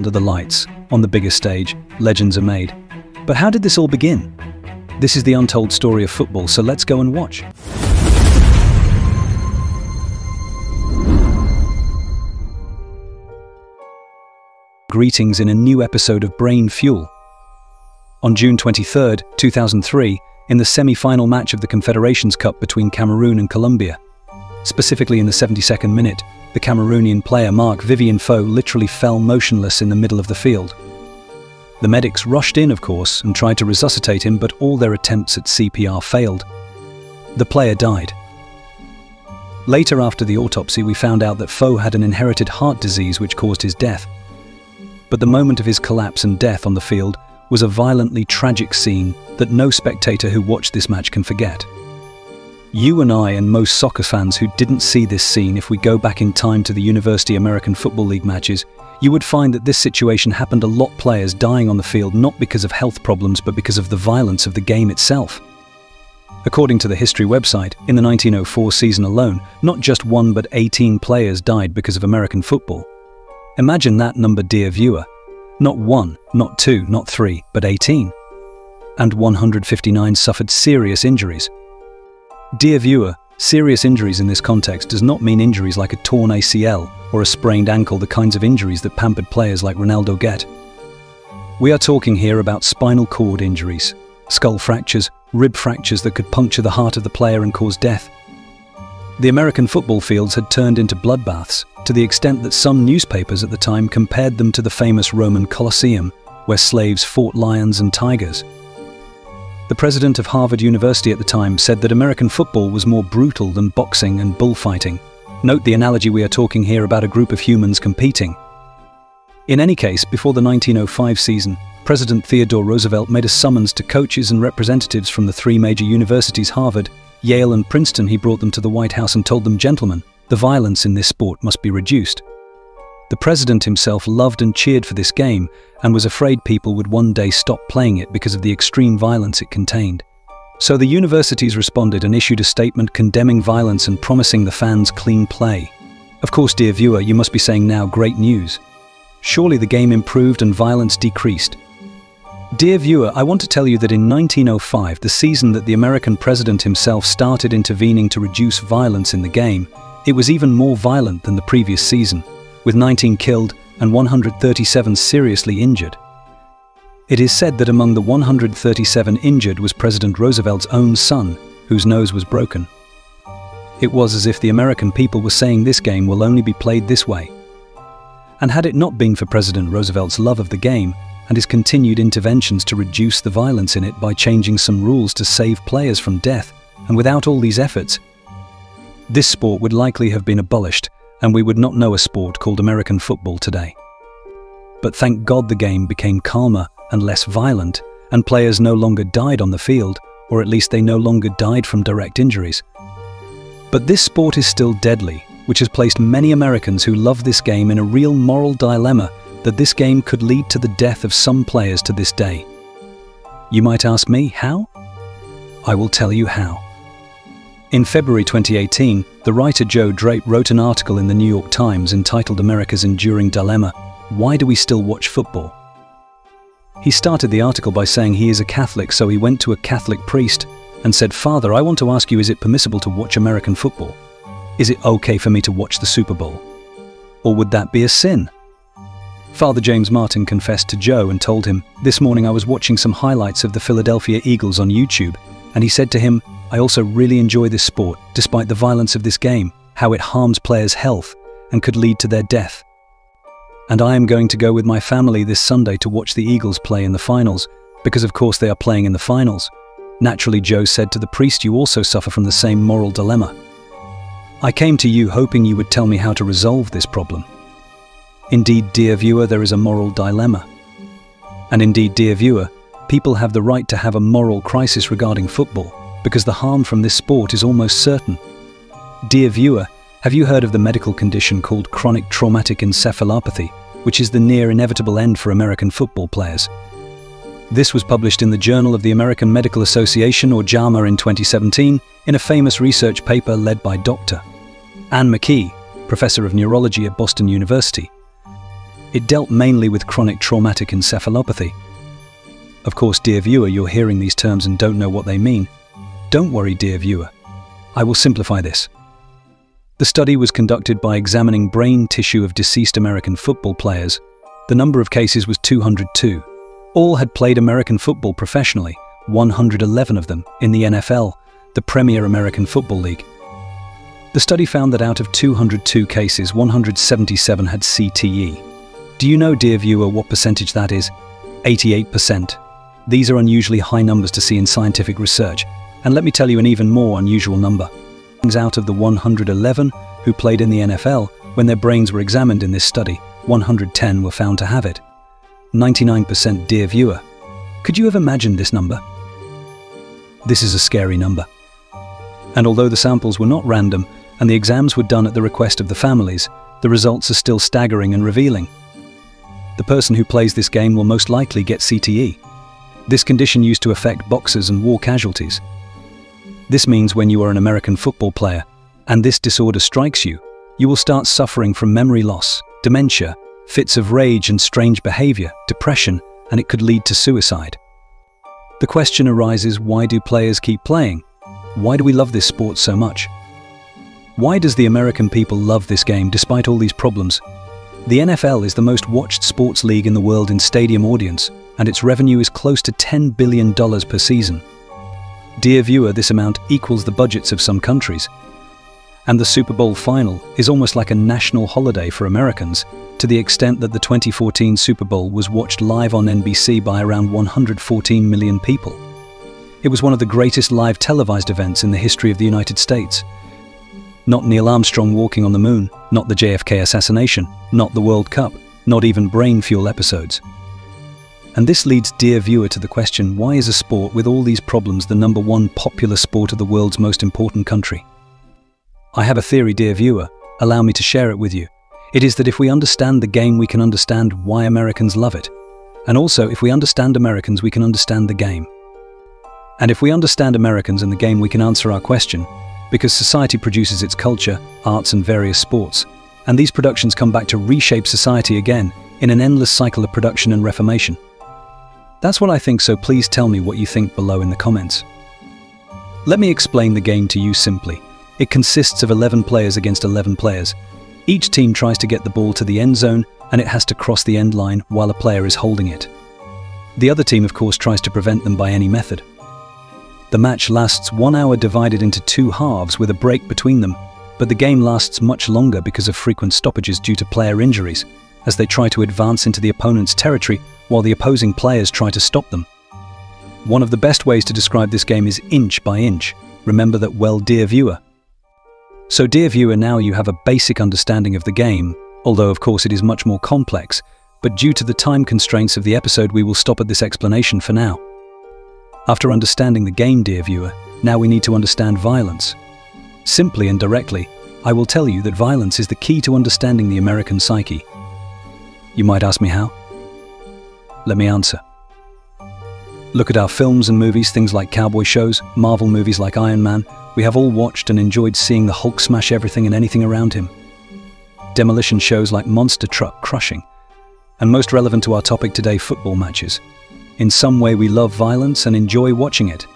under the lights, on the biggest stage, legends are made. But how did this all begin? This is the untold story of football, so let's go and watch. Greetings in a new episode of Brain Fuel. On June 23, 2003, in the semi-final match of the Confederations Cup between Cameroon and Colombia, specifically in the 72nd minute, the Cameroonian player Marc-Vivien Foé literally fell motionless in the middle of the field. The medics rushed in, of course, and tried to resuscitate him, but all their attempts at CPR failed. The player died. Later, after the autopsy, we found out that Foé had an inherited heart disease which caused his death. But the moment of his collapse and death on the field was a violently tragic scene that no spectator who watched this match can forget. You and I and most soccer fans who didn't see this scene, if we go back in time to the University American Football League matches, you would find that this situation happened a lot, players dying on the field not because of health problems but because of the violence of the game itself. According to the History website, in the 1904 season alone, not just 1 but 18 players died because of American football. Imagine that number, dear viewer. Not 1, not 2, not 3, but 18. And 159 suffered serious injuries. Dear viewer, serious injuries in this context does not mean injuries like a torn ACL or a sprained ankle, the kinds of injuries that pampered players like Ronaldo get. We are talking here about spinal cord injuries, skull fractures, rib fractures that could puncture the heart of the player and cause death. The American football fields had turned into bloodbaths, to the extent that some newspapers at the time compared them to the famous Roman Colosseum, where slaves fought lions and tigers. The president of Harvard University at the time said that American football was more brutal than boxing and bullfighting. Note the analogy, we are talking here about a group of humans competing. In any case, before the 1905 season, President Theodore Roosevelt made a summons to coaches and representatives from the 3 major universities, Harvard, Yale and Princeton. He brought them to the White House and told them, "Gentlemen, the violence in this sport must be reduced." The president himself loved and cheered for this game and was afraid people would one day stop playing it because of the extreme violence it contained. So the universities responded and issued a statement condemning violence and promising the fans clean play. Of course, dear viewer, you must be saying now, great news. Surely the game improved and violence decreased. Dear viewer, I want to tell you that in 1905, the season that the American president himself started intervening to reduce violence in the game, it was even more violent than the previous season, with 19 killed and 137 seriously injured. It is said that among the 137 injured was President Roosevelt's own son, whose nose was broken. It was as if the American people were saying this game will only be played this way. And had it not been for President Roosevelt's love of the game and his continued interventions to reduce the violence in it by changing some rules to save players from death, and without all these efforts, this sport would likely have been abolished, and we would not know a sport called American football today. But thank God the game became calmer and less violent, and players no longer died on the field, or at least they no longer died from direct injuries. But this sport is still deadly, which has placed many Americans who love this game in a real moral dilemma that this game could lead to the death of some players to this day. You might ask me, how? I will tell you how. In February 2018, the writer Joe Drape wrote an article in the New York Times entitled "America's Enduring Dilemma: Why Do We Still Watch Football?" He started the article by saying he is a Catholic, so he went to a Catholic priest and said, "Father, I want to ask you, is it permissible to watch American football? Is it okay for me to watch the Super Bowl? Or would that be a sin?" Father James Martin confessed to Joe and told him, "This morning I was watching some highlights of the Philadelphia Eagles on YouTube, and he said to him, I also really enjoy this sport, despite the violence of this game, how it harms players' health and could lead to their death. And I am going to go with my family this Sunday to watch the Eagles play in the finals, because of course they are playing in the finals." Naturally, Joe said to the priest, "You also suffer from the same moral dilemma. I came to you hoping you would tell me how to resolve this problem." Indeed, dear viewer, there is a moral dilemma. And indeed, dear viewer, people have the right to have a moral crisis regarding football, because the harm from this sport is almost certain. Dear viewer, have you heard of the medical condition called chronic traumatic encephalopathy, which is the near inevitable end for American football players? This was published in the Journal of the American Medical Association, or JAMA, in 2017, in a famous research paper led by Dr. Anne McKee, professor of neurology at Boston University. It dealt mainly with chronic traumatic encephalopathy. Of course, dear viewer, you're hearing these terms and don't know what they mean. Don't worry, dear viewer. I will simplify this. The study was conducted by examining brain tissue of deceased American football players. The number of cases was 202. All had played American football professionally, 111 of them in the NFL, the premier American Football League. The study found that out of 202 cases, 177 had CTE. Do you know, dear viewer, what percentage that is? 88%. These are unusually high numbers to see in scientific research, and let me tell you an even more unusual number. Out of the 111 who played in the NFL, when their brains were examined in this study, 110 were found to have it. 99%, dear viewer. Could you have imagined this number? This is a scary number. And although the samples were not random and the exams were done at the request of the families, the results are still staggering and revealing. The person who plays this game will most likely get CTE. This condition used to affect boxers and war casualties. This means when you are an American football player and this disorder strikes you, you will start suffering from memory loss, dementia, fits of rage and strange behavior, depression, and it could lead to suicide. The question arises, why do players keep playing? Why do we love this sport so much? Why does the American people love this game despite all these problems? The NFL is the most watched sports league in the world in stadium audience, and its revenue is close to $10 billion per season. Dear viewer, this amount equals the budgets of some countries. And the Super Bowl final is almost like a national holiday for Americans, to the extent that the 2014 Super Bowl was watched live on NBC by around 114 million people. It was one of the greatest live televised events in the history of the United States. Not Neil Armstrong walking on the moon, not the JFK assassination, not the World Cup, not even brain fuel episodes. And this leads, dear viewer, to the question, why is a sport with all these problems the #1 popular sport of the world's most important country? I have a theory, dear viewer. Allow me to share it with you. It is that if we understand the game, we can understand why Americans love it. And also, if we understand Americans, we can understand the game. And if we understand Americans and the game, we can answer our question, because society produces its culture, arts and various sports. And these productions come back to reshape society again, in an endless cycle of production and reformation. That's what I think, so please tell me what you think below in the comments. Let me explain the game to you simply. It consists of 11 players against 11 players. Each team tries to get the ball to the end zone, and it has to cross the end line while a player is holding it. The other team, of course, tries to prevent them by any method. The match lasts 1 hour divided into 2 halves with a break between them, but the game lasts much longer because of frequent stoppages due to player injuries, as they try to advance into the opponent's territory while the opposing players try to stop them. One of the best ways to describe this game is inch by inch. Remember that well, dear viewer. So dear viewer, now you have a basic understanding of the game, although of course it is much more complex, but due to the time constraints of the episode we will stop at this explanation for now. After understanding the game, dear viewer, now we need to understand violence. Simply and directly, I will tell you that violence is the key to understanding the American psyche. You might ask me how? Let me answer. Look at our films and movies, things like cowboy shows, Marvel movies like Iron Man. We have all watched and enjoyed seeing the Hulk smash everything and anything around him. Demolition shows like Monster Truck Crushing. And most relevant to our topic today, football matches. In some way we love violence and enjoy watching it.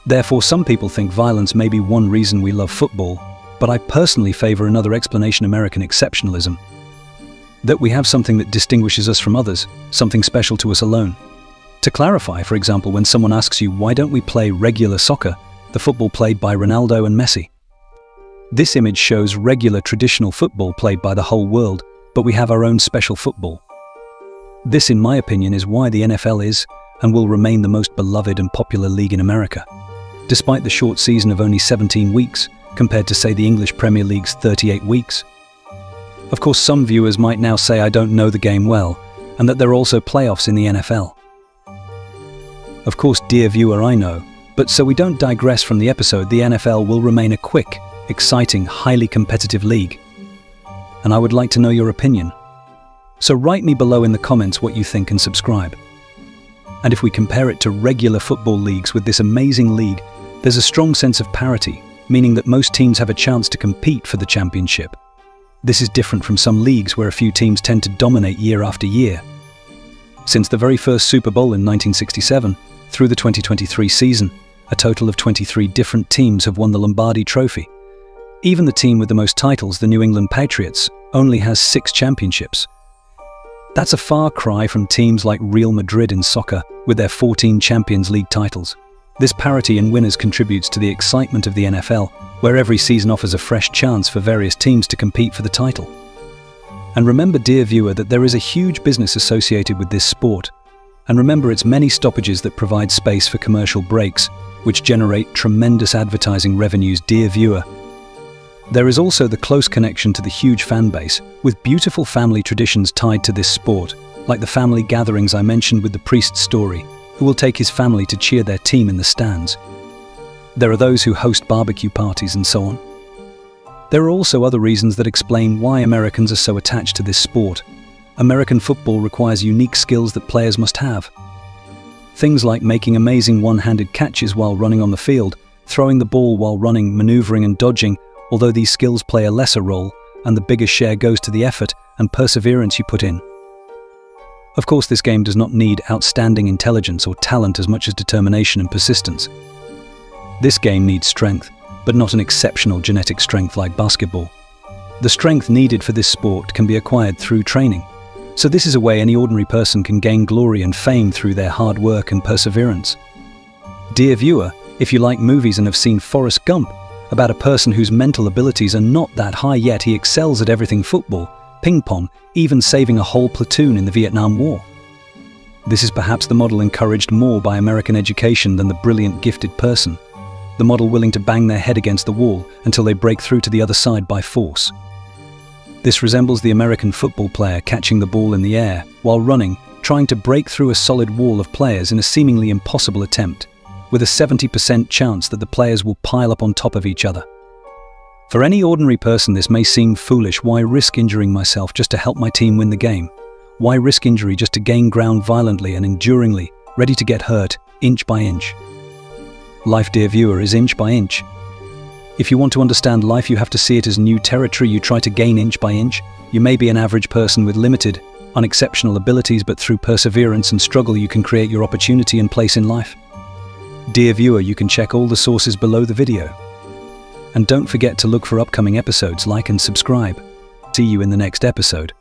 Therefore, some people think violence may be one reason we love football, but I personally favor another explanation: American exceptionalism. That we have something that distinguishes us from others, something special to us alone. To clarify, for example, when someone asks you, why don't we play regular soccer, the football played by Ronaldo and Messi? This image shows regular traditional football played by the whole world, but we have our own special football. This, in my opinion, is why the NFL is and will remain the most beloved and popular league in America, despite the short season of only 17 weeks, compared to, say, the English Premier League's 38 weeks. Of course, some viewers might now say I don't know the game well, and that there are also playoffs in the NFL. Of course, dear viewer, I know, but so we don't digress from the episode, the NFL will remain a quick, exciting, highly competitive league. And I would like to know your opinion. So write me below in the comments what you think and subscribe. And if we compare it to regular football leagues with this amazing league, there's a strong sense of parity, meaning that most teams have a chance to compete for the championship. This is different from some leagues where a few teams tend to dominate year after year. Since the very first Super Bowl in 1967, through the 2023 season, a total of 23 different teams have won the Lombardi Trophy. Even the team with the most titles, the New England Patriots, only has 6 championships. That's a far cry from teams like Real Madrid in soccer, with their 14 Champions League titles. This parity in winners contributes to the excitement of the NFL, where every season offers a fresh chance for various teams to compete for the title. And remember, dear viewer, that there is a huge business associated with this sport. And remember its many stoppages that provide space for commercial breaks, which generate tremendous advertising revenues, dear viewer. There is also the close connection to the huge fan base, with beautiful family traditions tied to this sport, like the family gatherings I mentioned with the priest's story, who will take his family to cheer their team in the stands. There are those who host barbecue parties and so on. There are also other reasons that explain why Americans are so attached to this sport. American football requires unique skills that players must have. Things like making amazing one-handed catches while running on the field, throwing the ball while running, maneuvering and dodging, although these skills play a lesser role, and the biggest share goes to the effort and perseverance you put in. Of course, this game does not need outstanding intelligence or talent as much as determination and persistence. This game needs strength, but not an exceptional genetic strength like basketball. The strength needed for this sport can be acquired through training. So this is a way any ordinary person can gain glory and fame through their hard work and perseverance. Dear viewer, if you like movies and have seen Forrest Gump, about a person whose mental abilities are not that high yet he excels at everything: football, ping pong, even saving a whole platoon in the Vietnam War. This is perhaps the model encouraged more by American education than the brilliant, gifted person. The model willing to bang their head against the wall until they break through to the other side by force. This resembles the American football player catching the ball in the air while running, trying to break through a solid wall of players in a seemingly impossible attempt, with a 70% chance that the players will pile up on top of each other. For any ordinary person, this may seem foolish. Why risk injuring myself just to help my team win the game? Why risk injury just to gain ground violently and enduringly, ready to get hurt, inch by inch? Life, dear viewer, is inch by inch. If you want to understand life, you have to see it as new territory you try to gain inch by inch. You may be an average person with limited, unexceptional abilities, but through perseverance and struggle you can create your opportunity and place in life. Dear viewer, you can check all the sources below the video. And don't forget to look for upcoming episodes, like and subscribe. See you in the next episode.